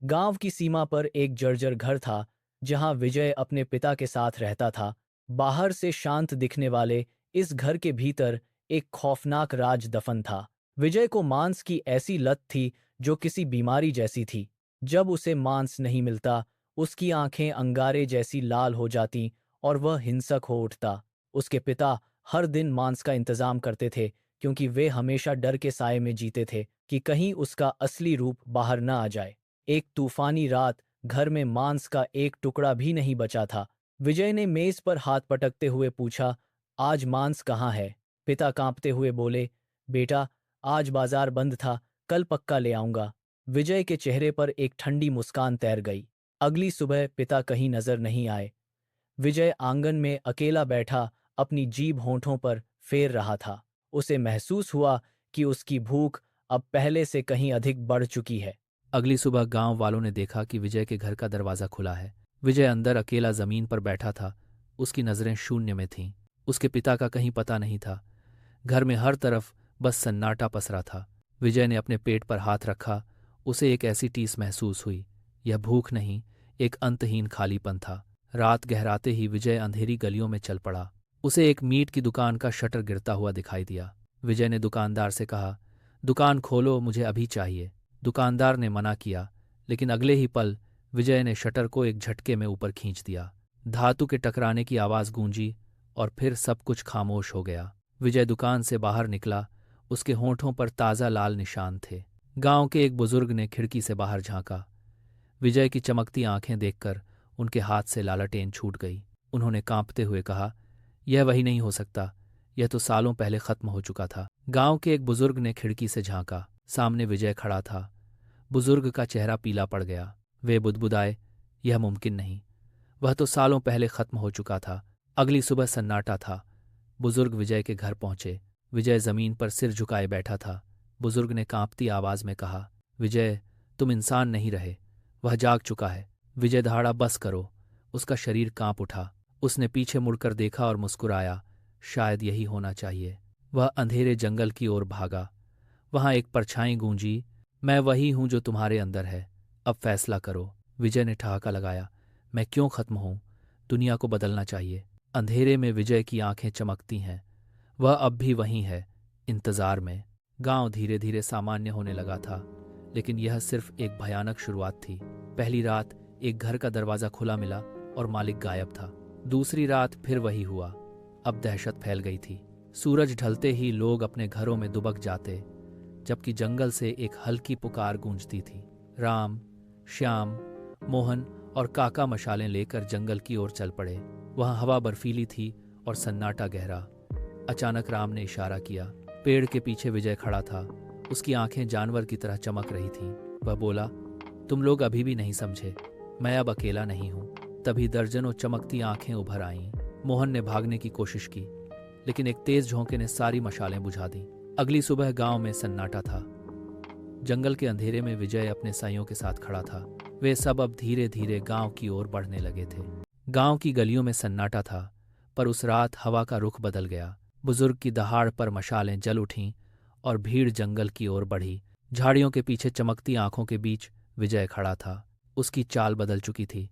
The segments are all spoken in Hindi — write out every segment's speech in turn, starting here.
गांव की सीमा पर एक जर्जर घर था, जहां विजय अपने पिता के साथ रहता था। बाहर से शांत दिखने वाले इस घर के भीतर एक खौफनाक राज दफन था। विजय को मांस की ऐसी लत थी जो किसी बीमारी जैसी थी। जब उसे मांस नहीं मिलता, उसकी आंखें अंगारे जैसी लाल हो जातीं और वह हिंसक हो उठता। उसके पिता हर दिन मांस का इंतजाम करते थे, क्योंकि वे हमेशा डर के साए में जीते थे कि कहीं उसका असली रूप बाहर न आ जाए। एक तूफानी रात, घर में मांस का एक टुकड़ा भी नहीं बचा था। विजय ने मेज पर हाथ पटकते हुए पूछा, आज मांस कहाँ है? पिता कांपते हुए बोले, बेटा, आज बाजार बंद था, कल पक्का ले आऊंगा। विजय के चेहरे पर एक ठंडी मुस्कान तैर गई। अगली सुबह पिता कहीं नजर नहीं आए। विजय आंगन में अकेला बैठा अपनी जीभ होंठों पर फेर रहा था। उसे महसूस हुआ कि उसकी भूख अब पहले से कहीं अधिक बढ़ चुकी है। अगली सुबह गांव वालों ने देखा कि विजय के घर का दरवाजा खुला है। विजय अंदर अकेला जमीन पर बैठा था। उसकी नजरें शून्य में थीं। उसके पिता का कहीं पता नहीं था। घर में हर तरफ बस सन्नाटा पसरा था। विजय ने अपने पेट पर हाथ रखा। उसे एक ऐसी टीस महसूस हुई। यह भूख नहीं, एक अंतहीन खालीपन था। रात गहराते ही विजय अंधेरी गलियों में चल पड़ा। उसे एक मीट की दुकान का शटर गिरता हुआ दिखाई दिया। विजय ने दुकानदार से कहा, दुकान खोलो, मुझे अभी चाहिए। दुकानदार ने मना किया, लेकिन अगले ही पल विजय ने शटर को एक झटके में ऊपर खींच दिया। धातु के टकराने की आवाज गूंजी और फिर सब कुछ खामोश हो गया। विजय दुकान से बाहर निकला। उसके होंठों पर ताज़ा लाल निशान थे। गांव के एक बुजुर्ग ने खिड़की से बाहर झांका। विजय की चमकती आंखें देखकर उनके हाथ से लालटेन छूट गई। उन्होंने कांपते हुए कहा, यह वही नहीं हो सकता। यह तो सालों पहले खत्म हो चुका था। गांव के एक बुजुर्ग ने खिड़की से झांका। सामने विजय खड़ा था। बुजुर्ग का चेहरा पीला पड़ गया। वे बुदबुदाए, यह मुमकिन नहीं। वह तो सालों पहले खत्म हो चुका था। अगली सुबह सन्नाटा था। बुजुर्ग विजय के घर पहुंचे। विजय जमीन पर सिर झुकाए बैठा था। बुजुर्ग ने कांपती आवाज में कहा, विजय, तुम इंसान नहीं रहे, वह जाग चुका है। विजय दहाड़ा, बस करो। उसका शरीर कांप उठा। उसने पीछे मुड़कर देखा और मुस्कुराया। शायद यही होना चाहिए। वह अंधेरे जंगल की ओर भागा। वहां एक परछाई गूंजी, मैं वही हूं जो तुम्हारे अंदर है, अब फैसला करो। विजय ने ठहाका लगाया, मैं क्यों खत्म हूं? दुनिया को बदलना चाहिए। अंधेरे में विजय की आंखें चमकती हैं। वह अब भी वहीं है, इंतजार में। गांव धीरे धीरे सामान्य होने लगा था, लेकिन यह सिर्फ एक भयानक शुरुआत थी। पहली रात एक घर का दरवाजा खुला मिला और मालिक गायब था। दूसरी रात फिर वही हुआ। अब दहशत फैल गई थी। सूरज ढलते ही लोग अपने घरों में दुबक जाते, जबकि जंगल से एक हल्की पुकार गूंजती थी। राम, श्याम, मोहन और काका मशालें लेकर जंगल की ओर चल पड़े। वहां हवा बर्फीली थी और सन्नाटा गहरा। अचानक राम ने इशारा किया। पेड़ के पीछे विजय खड़ा था। उसकी आंखें जानवर की तरह चमक रही थीं। वह बोला, तुम लोग अभी भी नहीं समझे, मैं अब अकेला नहीं हूं। तभी दर्जनों चमकती आंखें उभर आईं। मोहन ने भागने की कोशिश की, लेकिन एक तेज झोंके ने सारी मशालें बुझा दी। अगली सुबह गांव में सन्नाटा था। जंगल के अंधेरे में विजय अपने साइयों के साथ खड़ा था। वे सब अब धीरे धीरे गांव की ओर बढ़ने लगे थे। गांव की गलियों में सन्नाटा था, पर उस रात हवा का रुख बदल गया। बुजुर्ग की दहाड़ पर मशालें जल उठीं और भीड़ जंगल की ओर बढ़ी। झाड़ियों के पीछे चमकती आंखों के बीच विजय खड़ा था। उसकी चाल बदल चुकी थी।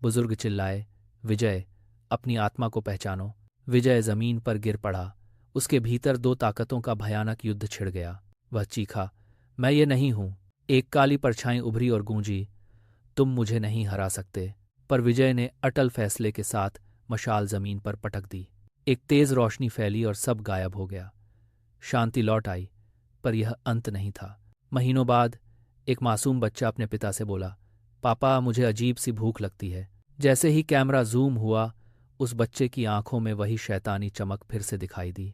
बुजुर्ग चिल्लाए, विजय, अपनी आत्मा को पहचानो। विजय जमीन पर गिर पड़ा। उसके भीतर दो ताकतों का भयानक युद्ध छिड़ गया। वह चीखा, मैं ये नहीं हूं। एक काली परछाई उभरी और गूंजी, तुम मुझे नहीं हरा सकते। पर विजय ने अटल फैसले के साथ मशाल जमीन पर पटक दी। एक तेज रोशनी फैली और सब गायब हो गया। शांति लौट आई, पर यह अंत नहीं था। महीनों बाद एक मासूम बच्चा अपने पिता से बोला, पापा, मुझे अजीब सी भूख लगती है। जैसे ही कैमरा जूम हुआ, उस बच्चे की आंखों में वही शैतानी चमक फिर से दिखाई दी।